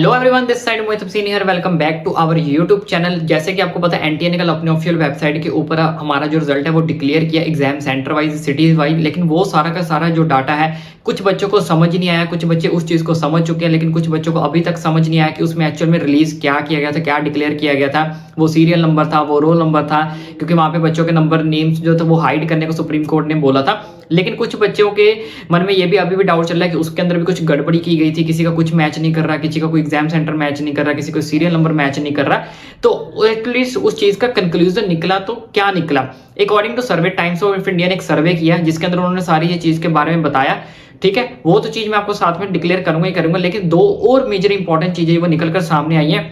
Hello everyone, this side Mohit Hussain here. Welcome back to our YouTube channel. जैसे कि आपको पता है एनटीए ने कल अपने ऑफिशियल वेबसाइट के ऊपर हमारा जो रिजल्ट है वो डिक्लेयर किया exam centre wise, cities wise. लेकिन वो सारा का सारा जो डाटा है कुछ बच्चों को समझ नहीं आया, कुछ बच्चे उस चीज़ को समझ चुके हैं, लेकिन कुछ बच्चों को अभी तक समझ नहीं आया कि उसमें एक्चुअल में रिलीज क्या किया गया था, क्या डिक्लेयर किया गया था। वो सीरियल नंबर था, वो रोल नंबर था, क्योंकि वहाँ पे बच्चों के नंबर नेम्स जो थे वो हाइड करने को सुप्रीम कोर्ट ने बोला था। लेकिन कुछ बच्चों के मन में ये भी अभी भी डाउट चल रहा है कि उसके अंदर भी कुछ गड़बड़ी की गई थी, किसी का कुछ मैच नहीं कर रहा, किसी का कोई एग्जाम सेंटर मैच नहीं कर रहा, किसी को सीरियल नंबर मैच नहीं कर रहा। तो एटलीस्ट उस चीज का कंक्लूजन निकला तो क्या निकला? According to survey, Times of India ने एक सर्वे किया जिसके अंदर उन्होंने सारी ये चीज के बारे में बताया। ठीक है, वो तो चीज मैं आपको साथ में डिक्लेयर करूंगा ही करूंगा, लेकिन दो और मेजर इंपॉर्टेंट चीजें वो निकल कर सामने आई है,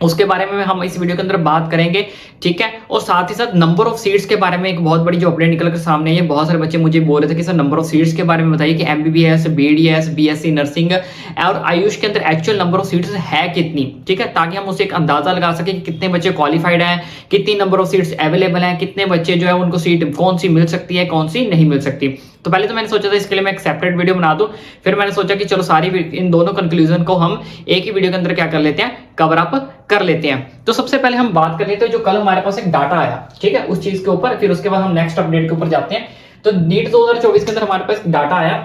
उसके बारे में हम इस वीडियो के अंदर बात करेंगे। ठीक है, और साथ ही साथ नंबर ऑफ सीट्स के बारे में एक बहुत बड़ी जो अपडेट निकल कर सामने आई है। बहुत सारे बच्चे मुझे बोल रहे थे कि सर नंबर ऑफ सीट्स के बारे में बताइए कि एमबीबीएस, बीडीएस, बीएससी नर्सिंग और आयुष के अंदर एक्चुअल नंबर ऑफ सीट्स है कितनी। ठीक है, ताकि हम उससे एक अंदाजा लगा सके कि कितने बच्चे क्वालिफाइड हैं, कितनी नंबर ऑफ सीट्स अवेलेबल हैं, कितने बच्चे जो है उनको सीट कौन सी मिल सकती है, कौन सी नहीं मिल सकती। तो पहले तो मैंने सोचा था इसके लिए मैं एक सेपरेट वीडियो बना दूं, फिर मैंने सोचा कि चलो सारी इन दोनों कंक्लूजन को हम एक ही वीडियो के अंदर क्या कर लेते हैं, कवर अप कर लेते हैं। तो सबसे पहले हम बात कर लेते हैं जो कल हमारे पास एक डाटा आया, ठीक है, उस चीज के ऊपर, फिर उसके बाद हम नेक्स्ट अपडेट के ऊपर जाते हैं। तो नीट 2024 के अंदर हमारे पास डाटा आया।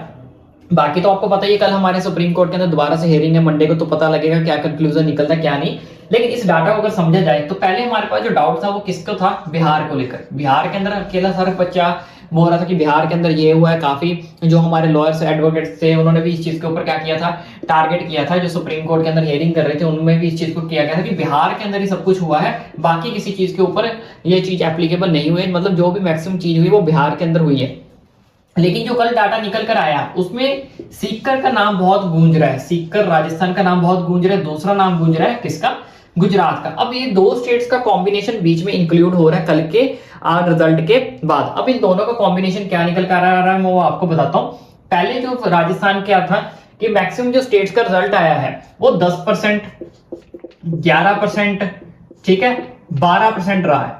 बाकी तो आपको पता ही है कल हमारे सुप्रीम कोर्ट के अंदर दोबारा से हियरिंग है मंडे को, तो पता लगेगा क्या कंक्लूजन निकलता है क्या नहीं। लेकिन इस डाटा को अगर समझा जाए तो पहले हमारे पास जो डाउट था वो किसको था, बिहार को लेकर। बिहार के अंदर अकेला सारा बच्चा बोल रहा था कि बिहार के अंदर ये हुआ है। काफी जो हमारे लॉयर्स एडवोकेट्स थे उन्होंने भी इस चीज के ऊपर क्या किया था, टारगेट किया था। जो सुप्रीम कोर्ट के अंदर हियरिंग कर रहे थे उनमें भी इस चीज को किया गया था कि बिहार के अंदर ही सब कुछ हुआ है, बाकी किसी चीज के ऊपर ये चीज एप्लीकेबल नहीं हुई। मतलब जो भी मैक्सिमम चीज हुई वो बिहार के अंदर हुई है। लेकिन जो कल डाटा निकल कर आया उसमें सीकर का नाम बहुत गूंज रहा है, सीकर राजस्थान का नाम बहुत गूंज रहा है, दूसरा नाम गूंज रहा है किसका, गुजरात का। अब ये दो स्टेट्स का कॉम्बिनेशन बीच में इंक्लूड हो रहा है कल के रिजल्ट के बाद। अब इन दोनों का कॉम्बिनेशन क्या निकल कर आ रहा है मैं वो आपको बताता हूँ। पहले जो राजस्थान क्या था कि मैक्सिमम जो स्टेट्स का रिजल्ट आया है वो 10%, 11%, ठीक है, 12% रहा है।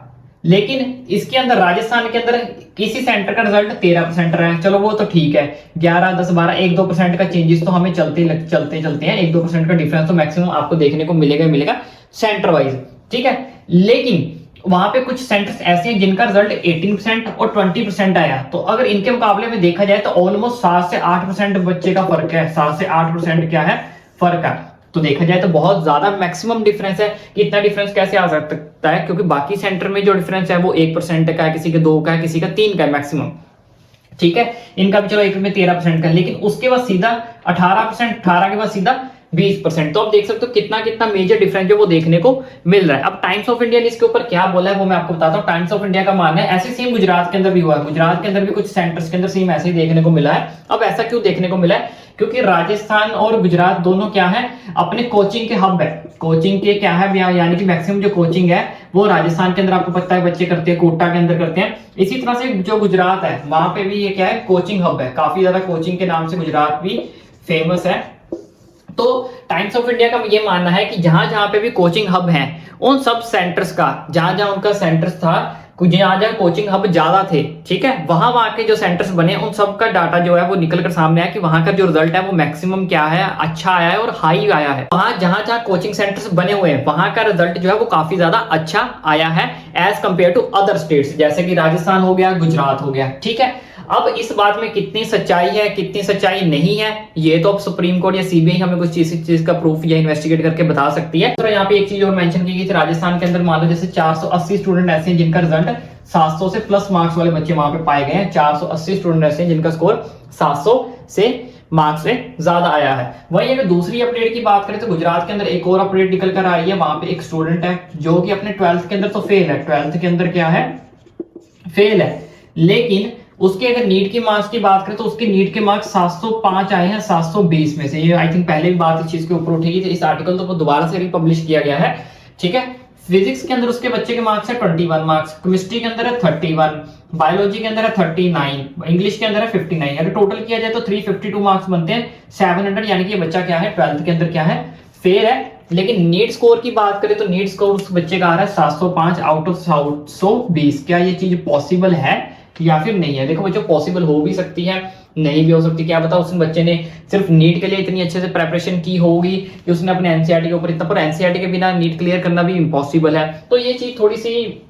लेकिन इसके अंदर राजस्थान के अंदर किसी सेंटर का रिजल्ट 13% रहा है। चलो वो तो ठीक है, 11, 10, 12, 1-2% का चेंजेस तो हमें चलते हैं, 1-2% का डिफरेंस तो मैक्सिमम आपको देखने को मिलेगा सेंटर वाइज। ठीक है, लेकिन वहां पे कुछ सेंटर्स ऐसे हैं जिनका रिजल्ट 18% और 20% आया। तो अगर इनके मुकाबले में देखा जाए तो ऑलमोस्ट 7 से 8% बच्चे का फर्क है, 7 से 8% क्या है, फर्क है। तो देखा जाए तो बहुत ज्यादा मैक्सिमम डिफरेंस है। कि इतना डिफरेंस कैसे आ सकता है, क्योंकि बाकी सेंटर में जो डिफरेंस है वो 1% का है, किसी के 2 का है, किसी का 3 का है मैक्सिमम। ठीक है, इनका भी चलो एक में 13% का, लेकिन उसके बाद सीधा 18%, 18 के बाद सीधा 20%। तो आप देख सकते हो कितना कितना मेजर डिफरेंस जो वो देखने को मिल रहा है। अब टाइम्स ऑफ इंडिया ने इसके ऊपर क्या बोला है वो मैं आपको बताता हूँ। टाइम्स ऑफ इंडिया का मानना है ऐसे सेम गुजरात के अंदर भी हुआ है, गुजरात के अंदर भी कुछ सेंटर्स के अंदर सेम ऐसे ही देखने को मिला है। अब ऐसा क्यों देखने को मिला है, क्योंकि राजस्थान और गुजरात दोनों क्या है, अपने कोचिंग के हब है। कोचिंग के क्या है, यानी कि मैक्सिमम जो कोचिंग है वो राजस्थान के अंदर आपको पता है बच्चे करते हैं, कोटा के अंदर करते हैं। इसी तरह से जो गुजरात है वहां पे भी ये क्या है, कोचिंग हब है। काफी ज्यादा कोचिंग के नाम से गुजरात भी फेमस है। तो टाइम्स ऑफ इंडिया का ये मानना है कि जहां जहां पे भी कोचिंग हब हैं उन सब सेंटर्स का, जहां जहां उनका सेंटर्स था, जहां जहां कोचिंग हब ज्यादा थे, ठीक है, वहां वहां के जो सेंटर्स बने उन सब का डाटा जो है वो निकल कर सामने आया कि वहां का जो रिजल्ट है वो मैक्सिमम क्या है, अच्छा आया है और हाई आया है। वहां जहां जहां कोचिंग सेंटर्स बने हुए हैं वहां का रिजल्ट जो है वो काफी ज्यादा अच्छा आया है as compare to other states, जैसे कि राजस्थान हो गया, गुजरात हो गया। ठीक है, अब इस बात में कितनी सच्चाई है कितनी सच्चाई नहीं है ये तो अब सुप्रीम कोर्ट या सीबीआई हमें कुछ चीज का प्रूफ या इन्वेस्टिगेट करके बता सकती है। तो यहाँ पे एक चीज और मेंशन की गई थी, राजस्थान के अंदर मान लो जैसे 480 स्टूडेंट ऐसे हैं जिनका रिजल्ट 700 से प्लस मार्क्स वाले बच्चे वहां पे पाए गए हैं। 480 स्टूडेंट ऐसे हैं जिनका स्कोर 700 से मार्क्स से ज्यादा आया है। वहीं अगर दूसरी अपडेट की बात करें तो गुजरात के अंदर एक और अपडेट निकल कर आई है। वहां पे एक स्टूडेंट है जो कि अपने 12th के अंदर तो फेल है, 12th के अंदर क्या है, फेल है, लेकिन उसके अगर नीट की मार्क्स की बात करें तो उसके नीट के मार्क्स 705 आए हैं 720 में से। ये आई थिंक पहले भी बात इस चीज के ऊपर उठेगी थी, इस आर्टिकल तो वो दोबारा से रिपब्लिश किया गया है। ठीक है, फिजिक्स के अंदर उसके बच्चे के मार्क्स है 21 मार्क्स, केमिस्ट्री के अंदर है 31, बायोलॉजी के अंदर है 39, इंग्लिश के अंदर है 59। अगर टोटल किया जाए तो 352 मार्क्स बनते हैं 700, यानी कि ये बच्चा क्या है, 12th के अंदर क्या है, फेल है। लेकिन नीट स्कोर की बात करें तो नीट स्कोर उस बच्चे का आ रहा है 705 आउट ऑफ 720। क्या ये चीज पॉसिबल है या फिर नहीं है? देखो बच्चों, पॉसिबल हो भी सकती है, नहीं भी हो सकती। क्या पता उस बच्चे ने सिर्फ नीट के लिए इतनी अच्छे से प्रेपरेशन की होगी कि उसने अपने एनसीईआरटी के ऊपर इतना, पर एनसीईआरटी के बिना नीट क्लियर करना भी इम्पॉसिबल है। तो ये चीज थोड़ी सी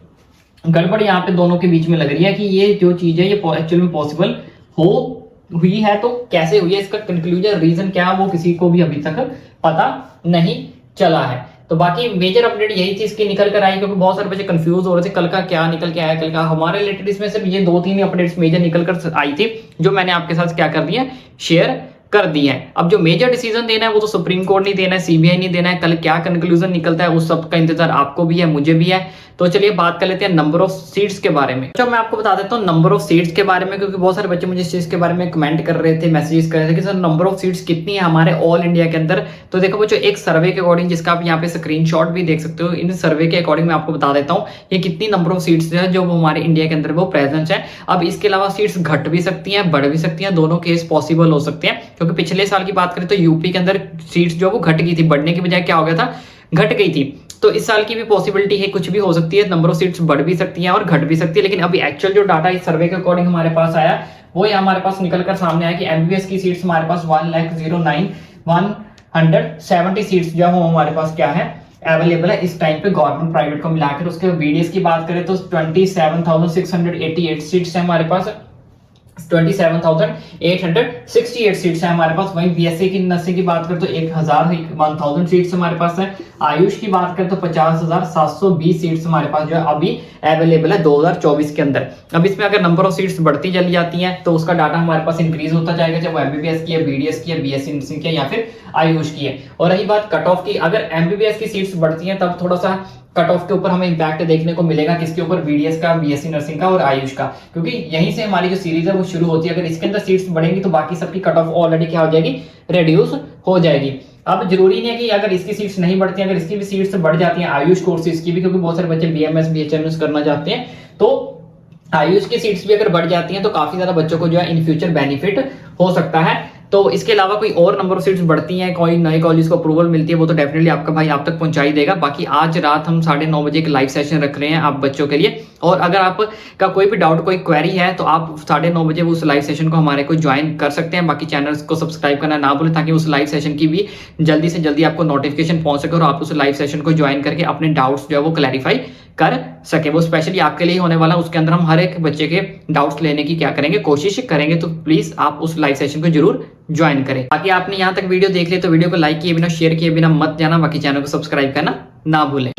गड़बड़ यहाँ पे दोनों के बीच में लग रही है कि ये जो चीज है ये एक्चुअली में पॉसिबल हो हुई है तो कैसे हुई है, इसका कंक्लूजन रीजन क्या है वो किसी को भी अभी तक पता नहीं चला है। तो बाकी मेजर अपडेट यही थी इसकी निकल कर आई, क्योंकि बहुत सारे बच्चे कंफ्यूज हो रहे थे कल का क्या निकल के आया, कल का हमारे रिलेटेड इसमें सिर्फ ये 2-3 अपडेट्स मेजर निकल कर आई थी जो मैंने आपके साथ क्या कर दिया शेयर कर दी है। अब जो मेजर डिसीजन देना है वो तो सुप्रीम कोर्ट नहीं देना है, सीबीआई नहीं देना है। कल क्या कंक्लूजन निकलता है उस सब का इंतजार आपको भी है, मुझे भी है। तो चलिए बात कर लेते हैं नंबर ऑफ सीट्स के बारे में। मैं आपको बता देता हूँ नंबर ऑफ सीट्स के बारे में, क्योंकि बहुत सारे बच्चे मुझे इस चीज के बारे में कमेंट कर रहे थे, मैसेजेस कर रहे थे कि सर नंबर ऑफ सीट्स कितनी है हमारे ऑल इंडिया के अंदर। तो देखो बच्चों, एक सर्वे के अकॉर्डिंग, जिसका आप यहाँ पे स्क्रीनशॉट भी देख सकते हो, इन सर्वे के अकॉर्डिंग मैं आपको बता देता हूँ ये कितनी नंबर ऑफ सीट्स है जो हमारे इंडिया के अंदर वो प्रेजेंस है। अब इसके अलावा सीट्स घट भी सकती हैं, बढ़ भी सकती हैं, दोनों केस पॉसिबल हो सकते हैं। क्योंकि पिछले साल की बात करें तो यूपी के अंदर सीट्स जो वो घट गई थी, बढ़ने की बजाय क्या हो गया था, घट गई थी। तो इस साल की भी पॉसिबिलिटी है, कुछ भी हो सकती है, नंबर ऑफ सीट्स बढ़ भी सकती हैं और घट भी सकती है। लेकिन अभी एक्चुअल जो डाटा इस सर्वे के अकॉर्डिंग हमारे पास आया वो ये हमारे पास निकल कर सामने आया कि एमबीबीएस की सीट्स हमारे पास 1,09,170 सीट्स जो है हमारे पास क्या है अवेलेबल है इस टाइम पे गवर्नमेंट प्राइवेट को मिलाकर। उसके बीडीएस की बात करें तो 27,688 सीट्स है हमारे पास, 27,868 सीट्स है हमारे पास। वहीं बीएससी की नर्सिंग की बात करें तो 1,000 सीट्स हमारे पास है। आयुष की बात करें तो 50,720 सीट्स हमारे पास जो है अभी अवेलेबल है 2024 के अंदर। अब इसमें अगर नंबर ऑफ सीट्स बढ़ती चली जाती हैं तो उसका डाटा हमारे पास इंक्रीज होता जाएगा, चाहे वो एमबीबीएस की है, बीडीएस की है, बीएससी नर्सिंग की है या फिर आयुष की है। और रही बात कट ऑफ की, अगर एमबीबीएस की सीट्स बढ़ती हैं तब थोड़ा सा कट ऑफ के ऊपर हमें इंपैक्ट देखने को मिलेगा, किसके ऊपर, बीडीएस का, बीएससी नर्सिंग का और आयुष का, क्योंकि यहीं से हमारी जो सीरीज है वो शुरू होती है। अगर इसके अंदर सीट्स बढ़ेंगी तो बाकी सबकी कट ऑफ ऑलरेडी क्या हो जाएगी, रेड्यूस हो जाएगी। अब जरूरी नहीं है कि अगर इसकी सीट्स नहीं बढ़ती, अगर इसकी भी सीट्स बढ़ जाती हैं, आयुष कोर्सेज की भी, क्योंकि बहुत सारे बच्चे बीएमएस बीएचएमएस करना चाहते हैं, तो आयुष की सीट्स भी अगर बढ़ जाती हैं तो काफी ज्यादा बच्चों को जो है इन फ्यूचर बेनिफिट हो सकता है। तो इसके अलावा कोई और नंबर ऑफ सीट्स बढ़ती हैं, कोई नए कॉलेज को अप्रूवल मिलती है, वो तो डेफिनेटली आपका भाई आप तक पहुंचाई देगा। बाकी आज रात हम 9:30 बजे एक लाइव सेशन रख रहे हैं आप बच्चों के लिए, और अगर आपका कोई भी डाउट, कोई क्वेरी है तो आप 9:30 बजे उस लाइव सेशन को हमारे को ज्वाइन कर सकते हैं। बाकी चैनल्स को सब्सक्राइब करना ना भूलें ताकि उस लाइव सेशन की भी जल्दी से जल्दी आपको नोटिफिकेशन पहुंच सके और आप उस लाइव सेशन को ज्वाइन करके अपने डाउट्स जो है वो क्लैरिफाई कर सके। वो स्पेशली आपके लिए होने वाला, उसके अंदर हम हर एक बच्चे के डाउट्स लेने की क्या करेंगे, कोशिश करेंगे। तो प्लीज आप उस लाइव सेशन को जरूर ज्वाइन करें। बाकी आपने यहाँ तक वीडियो देख लिया तो वीडियो को लाइक किए बिना, शेयर किए बिना मत जाना। बाकी चैनल को सब्सक्राइब करना ना भूलें।